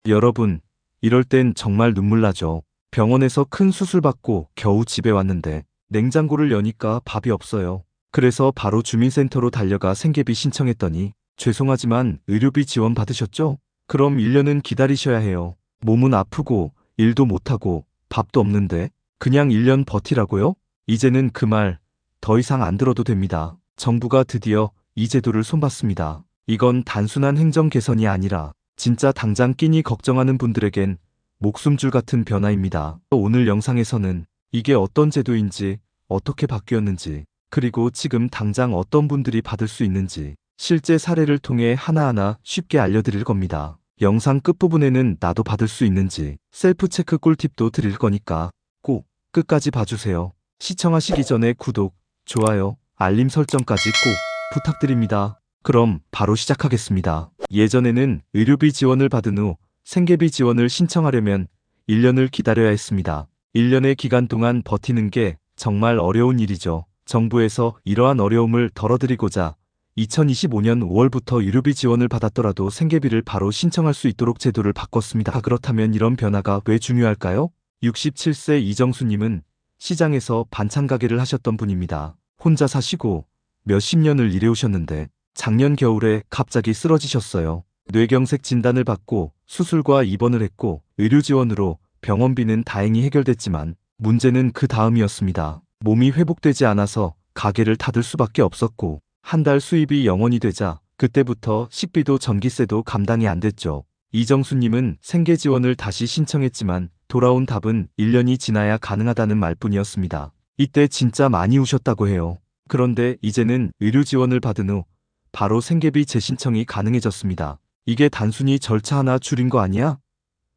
여러분, 이럴 땐 정말 눈물 나죠. 병원에서 큰 수술 받고 겨우 집에 왔는데 냉장고를 여니까 밥이 없어요. 그래서 바로 주민센터로 달려가 생계비 신청했더니 죄송하지만 의료비 지원 받으셨죠? 그럼 1년은 기다리셔야 해요. 몸은 아프고 일도 못하고 밥도 없는데 그냥 1년 버티라고요? 이제는 그 말 더 이상 안 들어도 됩니다. 정부가 드디어 이 제도를 손봤습니다. 이건 단순한 행정 개선이 아니라 진짜 당장 끼니 걱정하는 분들에겐 목숨줄 같은 변화입니다. 오늘 영상에서는 이게 어떤 제도인지, 어떻게 바뀌었는지, 그리고 지금 당장 어떤 분들이 받을 수 있는지 실제 사례를 통해 하나하나 쉽게 알려드릴 겁니다. 영상 끝부분에는 나도 받을 수 있는지 셀프 체크 꿀팁도 드릴 거니까 꼭 끝까지 봐주세요. 시청하시기 전에 구독, 좋아요, 알림 설정까지 꼭 부탁드립니다. 그럼 바로 시작하겠습니다. 예전에는 의료비 지원을 받은 후 생계비 지원을 신청하려면 1년을 기다려야 했습니다. 1년의 기간 동안 버티는 게 정말 어려운 일이죠. 정부에서 이러한 어려움을 덜어드리고자 2025년 5월부터 의료비 지원을 받았더라도 생계비를 바로 신청할 수 있도록 제도를 바꿨습니다. 그렇다면 이런 변화가 왜 중요할까요? 67세 이정수님은 시장에서 반찬 가게를 하셨던 분입니다. 혼자 사시고 몇십 년을 일해오셨는데 작년 겨울에 갑자기 쓰러지셨어요. 뇌경색 진단을 받고 수술과 입원을 했고 의료 지원으로 병원비는 다행히 해결됐지만 문제는 그 다음이었습니다. 몸이 회복되지 않아서 가게를 닫을 수밖에 없었고 한 달 수입이 0원이 되자 그때부터 식비도 전기세도 감당이 안 됐죠. 이정수님은 생계 지원을 다시 신청했지만 돌아온 답은 1년이 지나야 가능하다는 말뿐이었습니다. 이때 진짜 많이 우셨다고 해요. 그런데 이제는 의료 지원을 받은 후 바로 생계비 재신청이 가능해졌습니다. 이게 단순히 절차 하나 줄인 거 아니야?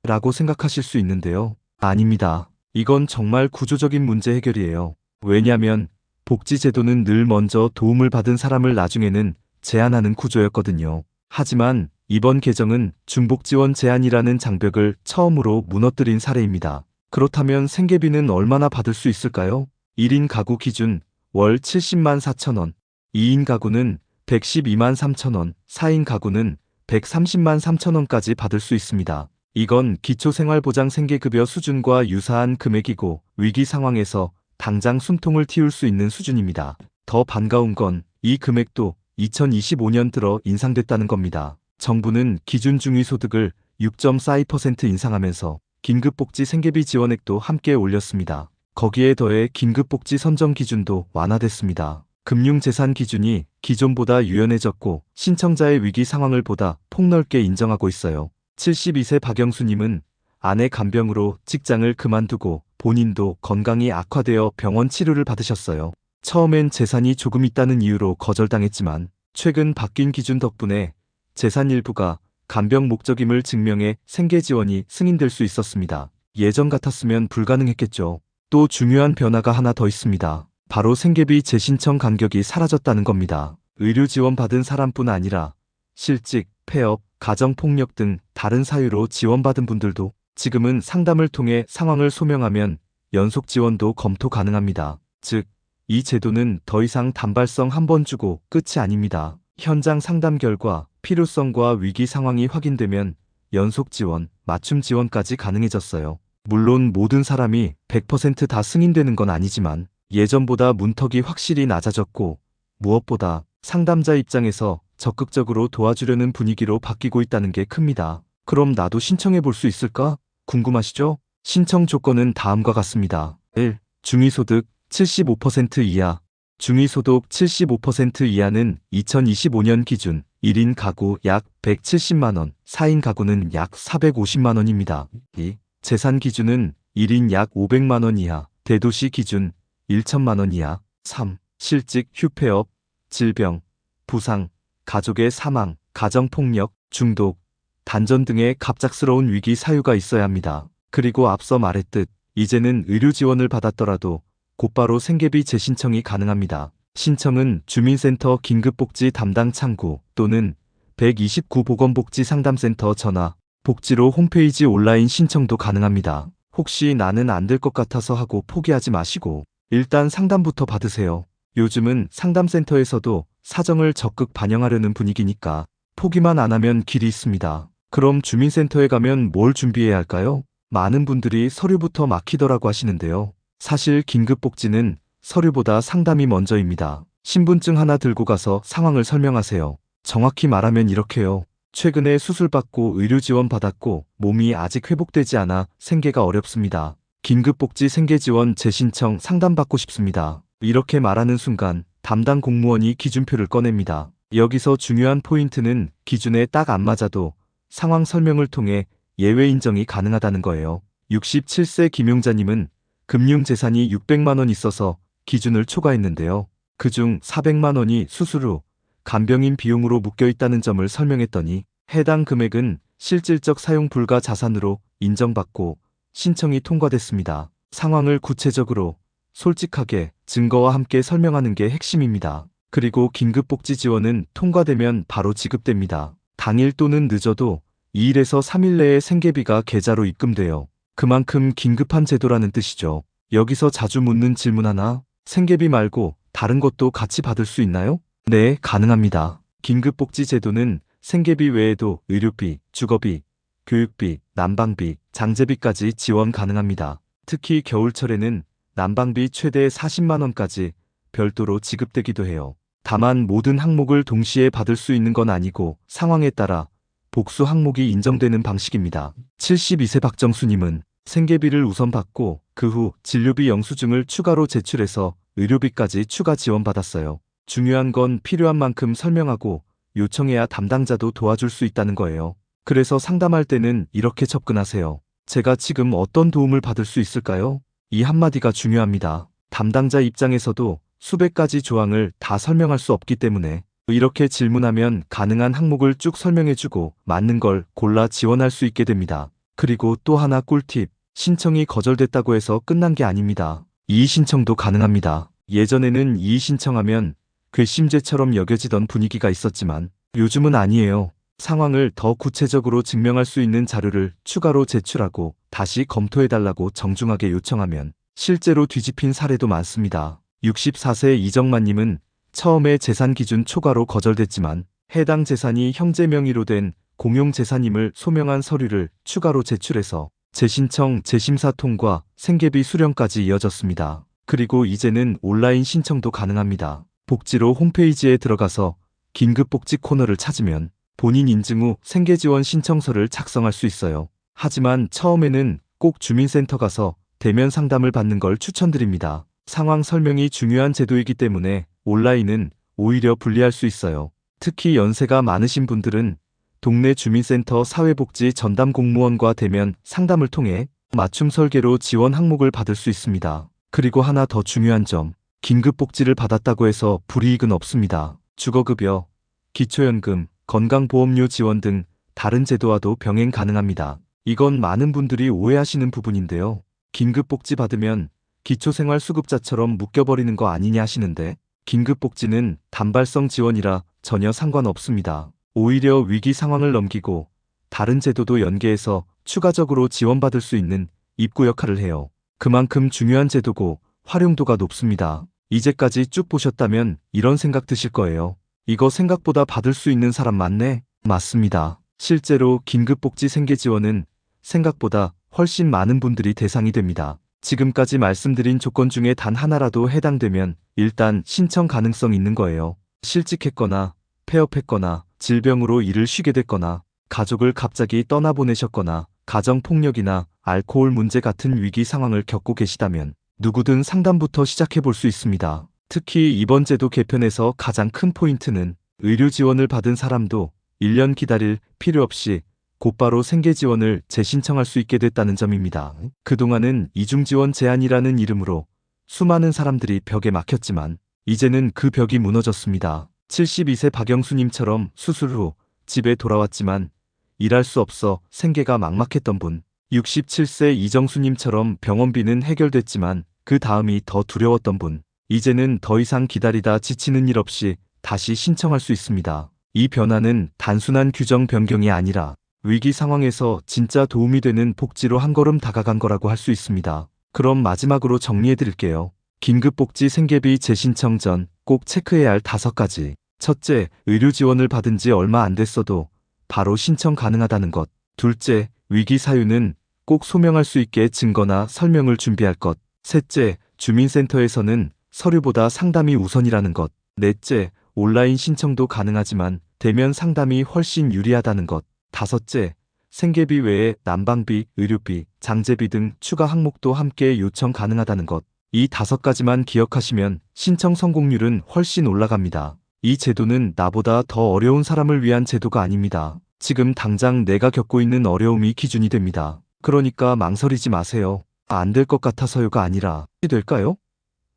라고 생각하실 수 있는데요. 아닙니다. 이건 정말 구조적인 문제 해결이에요. 왜냐면 복지제도는 늘 먼저 도움을 받은 사람을 나중에는 제한하는 구조였거든요. 하지만 이번 개정은 중복지원 제한이라는 장벽을 처음으로 무너뜨린 사례입니다. 그렇다면 생계비는 얼마나 받을 수 있을까요? 1인 가구 기준 월 70만 4천원, 2인 가구는 112만 3천원, 4인 가구는 130만 3천원까지 받을 수 있습니다. 이건 기초생활보장 생계급여 수준과 유사한 금액이고 위기 상황에서 당장 숨통을 틔울 수 있는 수준입니다. 더 반가운 건 이 금액도 2025년 들어 인상됐다는 겁니다. 정부는 기준 중위소득을 6.42% 인상하면서 긴급복지 생계비 지원액도 함께 올렸습니다. 거기에 더해 긴급복지 선정 기준도 완화됐습니다. 금융재산 기준이 기존보다 유연해졌고 신청자의 위기 상황을 보다 폭넓게 인정하고 있어요. 72세 박영수님은 아내 간병으로 직장을 그만두고 본인도 건강이 악화되어 병원 치료를 받으셨어요. 처음엔 재산이 조금 있다는 이유로 거절당했지만 최근 바뀐 기준 덕분에 재산 일부가 간병 목적임을 증명해 생계지원이 승인될 수 있었습니다. 예전 같았으면 불가능했겠죠. 또 중요한 변화가 하나 더 있습니다. 바로 생계비 재신청 간격이 사라졌다는 겁니다. 의료 지원 받은 사람뿐 아니라 실직, 폐업, 가정폭력 등 다른 사유로 지원받은 분들도 지금은 상담을 통해 상황을 소명하면 연속 지원도 검토 가능합니다. 즉, 이 제도는 더 이상 단발성 한 번 주고 끝이 아닙니다. 현장 상담 결과 필요성과 위기 상황이 확인되면 연속 지원, 맞춤 지원까지 가능해졌어요. 물론 모든 사람이 100% 다 승인되는 건 아니지만 예전보다 문턱이 확실히 낮아졌고 무엇보다 상담자 입장에서 적극적으로 도와주려는 분위기로 바뀌고 있다는 게 큽니다. 그럼 나도 신청해 볼 수 있을까? 궁금하시죠? 신청 조건은 다음과 같습니다. 1. 중위소득 75% 이하. 중위소득 75% 이하는 2025년 기준 1인 가구 약 170만원, 4인 가구는 약 450만원입니다. 2. 재산 기준은 1인 약 500만원 이하, 대도시 기준 1천만원 이하. 3. 실직, 휴폐업, 질병, 부상, 가족의 사망, 가정폭력, 중독, 단전 등의 갑작스러운 위기 사유가 있어야 합니다. 그리고 앞서 말했듯 이제는 의료 지원을 받았더라도 곧바로 생계비 재신청이 가능합니다. 신청은 주민센터 긴급복지 담당 창구 또는 129 보건복지상담센터 전화, 복지로 홈페이지 온라인 신청도 가능합니다. 혹시 나는 안 될 것 같아서 하고 포기하지 마시고 일단 상담부터 받으세요. 요즘은 상담센터에서도 사정을 적극 반영하려는 분위기니까 포기만 안 하면 길이 있습니다. 그럼 주민센터에 가면 뭘 준비해야 할까요? 많은 분들이 서류부터 막히더라고 하시는데요. 사실 긴급복지는 서류보다 상담이 먼저입니다. 신분증 하나 들고 가서 상황을 설명하세요. 정확히 말하면 이렇게요. 최근에 수술받고 의료 지원 받았고 몸이 아직 회복되지 않아 생계가 어렵습니다. 긴급복지 생계지원 재신청 상담받고 싶습니다. 이렇게 말하는 순간 담당 공무원이 기준표를 꺼냅니다. 여기서 중요한 포인트는 기준에 딱 안 맞아도 상황 설명을 통해 예외 인정이 가능하다는 거예요. 67세 김용자님은 금융재산이 600만 원 있어서 기준을 초과했는데요. 그중 400만 원이 수술 후 간병인 비용으로 묶여 있다는 점을 설명했더니 해당 금액은 실질적 사용 불가 자산으로 인정받고 신청이 통과됐습니다. 상황을 구체적으로 솔직하게 증거와 함께 설명하는 게 핵심입니다. 그리고 긴급복지 지원은 통과되면 바로 지급됩니다. 당일 또는 늦어도 2일에서 3일 내에 생계비가 계좌로 입금돼요. 그만큼 긴급한 제도라는 뜻이죠. 여기서 자주 묻는 질문 하나, 생계비 말고 다른 것도 같이 받을 수 있나요? 네, 가능합니다. 긴급복지 제도는 생계비 외에도 의료비, 주거비, 교육비, 난방비, 장제비까지 지원 가능합니다. 특히 겨울철에는 난방비 최대 40만 원까지 별도로 지급되기도 해요. 다만 모든 항목을 동시에 받을 수 있는 건 아니고 상황에 따라 복수 항목이 인정되는 방식입니다. 72세 박정수님은 생계비를 우선 받고 그 후 진료비 영수증을 추가로 제출해서 의료비까지 추가 지원받았어요. 중요한 건 필요한 만큼 설명하고 요청해야 담당자도 도와줄 수 있다는 거예요. 그래서 상담할 때는 이렇게 접근하세요. 제가 지금 어떤 도움을 받을 수 있을까요? 이 한마디가 중요합니다. 담당자 입장에서도 수백 가지 조항을 다 설명할 수 없기 때문에 이렇게 질문하면 가능한 항목을 쭉 설명해주고 맞는 걸 골라 지원할 수 있게 됩니다. 그리고 또 하나 꿀팁, 신청이 거절됐다고 해서 끝난 게 아닙니다. 이의 신청도 가능합니다. 예전에는 이의 신청하면 괘씸죄처럼 여겨지던 분위기가 있었지만 요즘은 아니에요. 상황을 더 구체적으로 증명할 수 있는 자료를 추가로 제출하고 다시 검토해달라고 정중하게 요청하면 실제로 뒤집힌 사례도 많습니다. 64세 이정만님은 처음에 재산 기준 초과로 거절됐지만 해당 재산이 형제 명의로 된 공용재산임을 소명한 서류를 추가로 제출해서 재신청, 재심사 통과, 생계비 수령까지 이어졌습니다. 그리고 이제는 온라인 신청도 가능합니다. 복지로 홈페이지에 들어가서 긴급복지 코너를 찾으면 본인 인증 후 생계지원 신청서를 작성할 수 있어요. 하지만 처음에는 꼭 주민센터 가서 대면 상담을 받는 걸 추천드립니다. 상황 설명이 중요한 제도이기 때문에 온라인은 오히려 불리할 수 있어요. 특히 연세가 많으신 분들은 동네 주민센터 사회복지 전담 공무원과 대면 상담을 통해 맞춤 설계로 지원 항목을 받을 수 있습니다. 그리고 하나 더 중요한 점, 긴급복지를 받았다고 해서 불이익은 없습니다. 주거급여, 기초연금, 건강보험료 지원 등 다른 제도와도 병행 가능합니다. 이건 많은 분들이 오해하시는 부분인데요. 긴급복지 받으면 기초생활수급자처럼 묶여버리는 거 아니냐 하시는데 긴급복지는 단발성 지원이라 전혀 상관없습니다. 오히려 위기 상황을 넘기고 다른 제도도 연계해서 추가적으로 지원받을 수 있는 입구 역할을 해요. 그만큼 중요한 제도고 활용도가 높습니다. 이제까지 쭉 보셨다면 이런 생각 드실 거예요. 이거 생각보다 받을 수 있는 사람 많네? 맞습니다. 실제로 긴급복지 생계지원은 생각보다 훨씬 많은 분들이 대상이 됩니다. 지금까지 말씀드린 조건 중에 단 하나라도 해당되면 일단 신청 가능성 있는 거예요. 실직했거나 폐업했거나 질병으로 일을 쉬게 됐거나 가족을 갑자기 떠나보내셨거나 가정폭력이나 알코올 문제 같은 위기 상황을 겪고 계시다면 누구든 상담부터 시작해 볼 수 있습니다. 특히 이번 제도 개편에서 가장 큰 포인트는 의료 지원을 받은 사람도 1년 기다릴 필요 없이 곧바로 생계지원을 재신청할 수 있게 됐다는 점입니다. 그동안은 이중지원 제한이라는 이름으로 수많은 사람들이 벽에 막혔지만 이제는 그 벽이 무너졌습니다. 72세 박영수님처럼 수술 후 집에 돌아왔지만 일할 수 없어 생계가 막막했던 분, 67세 이정수님처럼 병원비는 해결됐지만 그 다음이 더 두려웠던 분, 이제는 더 이상 기다리다 지치는 일 없이 다시 신청할 수 있습니다. 이 변화는 단순한 규정 변경이 아니라 위기 상황에서 진짜 도움이 되는 복지로 한 걸음 다가간 거라고 할 수 있습니다. 그럼 마지막으로 정리해 드릴게요. 긴급복지 생계비 재신청 전 꼭 체크해야 할 5가지. 첫째, 의료 지원을 받은 지 얼마 안 됐어도 바로 신청 가능하다는 것. 둘째, 위기 사유는 꼭 소명할 수 있게 증거나 설명을 준비할 것. 셋째, 주민센터에서는 서류보다 상담이 우선이라는 것. 넷째, 온라인 신청도 가능하지만 대면 상담이 훨씬 유리하다는 것. 다섯째, 생계비 외에 난방비, 의료비, 장제비 등 추가 항목도 함께 요청 가능하다는 것. 이 5가지만 기억하시면 신청 성공률은 훨씬 올라갑니다. 이 제도는 나보다 더 어려운 사람을 위한 제도가 아닙니다. 지금 당장 내가 겪고 있는 어려움이 기준이 됩니다. 그러니까 망설이지 마세요. 안 될 것 같아서요가 아니라 될까요?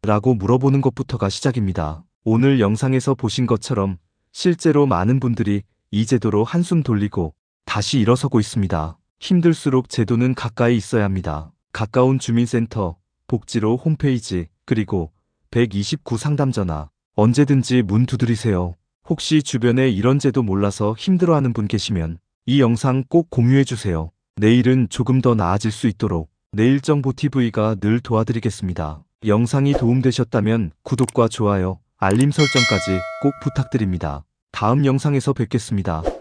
라고 물어보는 것부터가 시작입니다. 오늘 영상에서 보신 것처럼 실제로 많은 분들이 이 제도로 한숨 돌리고 다시 일어서고 있습니다. 힘들수록 제도는 가까이 있어야 합니다. 가까운 주민센터, 복지로 홈페이지, 그리고 129 상담전화, 언제든지 문 두드리세요. 혹시 주변에 이런 제도 몰라서 힘들어하는 분 계시면 이 영상 꼭 공유해주세요. 내일은 조금 더 나아질 수 있도록 내일정보TV가 늘 도와드리겠습니다. 영상이 도움되셨다면 구독과 좋아요, 알림 설정까지 꼭 부탁드립니다. 다음 영상에서 뵙겠습니다.